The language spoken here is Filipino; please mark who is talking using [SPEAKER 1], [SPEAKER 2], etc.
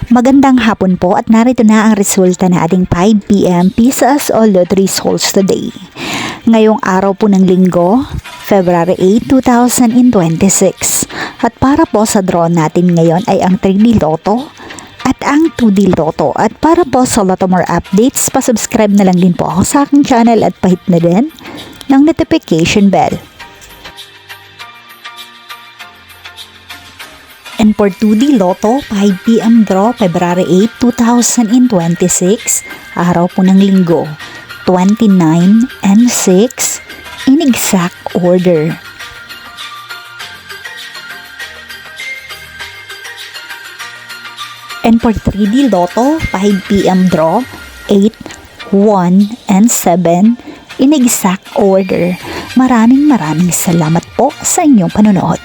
[SPEAKER 1] Magandang hapon po at narito na ang resulta na ating 5 p.m. Pisas o Lottery results today. Ngayong araw po ng linggo, February 8, 2026. At para po sa draw natin ngayon ay ang 3D Lotto at ang 2D Lotto. At para po sa Lotto More updates, pasubscribe na lang din po ako sa aking channel at pahit na din ng notification bell. And for 2D Lotto, 5 p.m. draw, February 8, 2026, araw po ng linggo, 29 and 6, in exact order. And for 3D Lotto, 5 p.m. draw, 8, 1, and 7, in exact order. Maraming salamat po sa inyong panonood.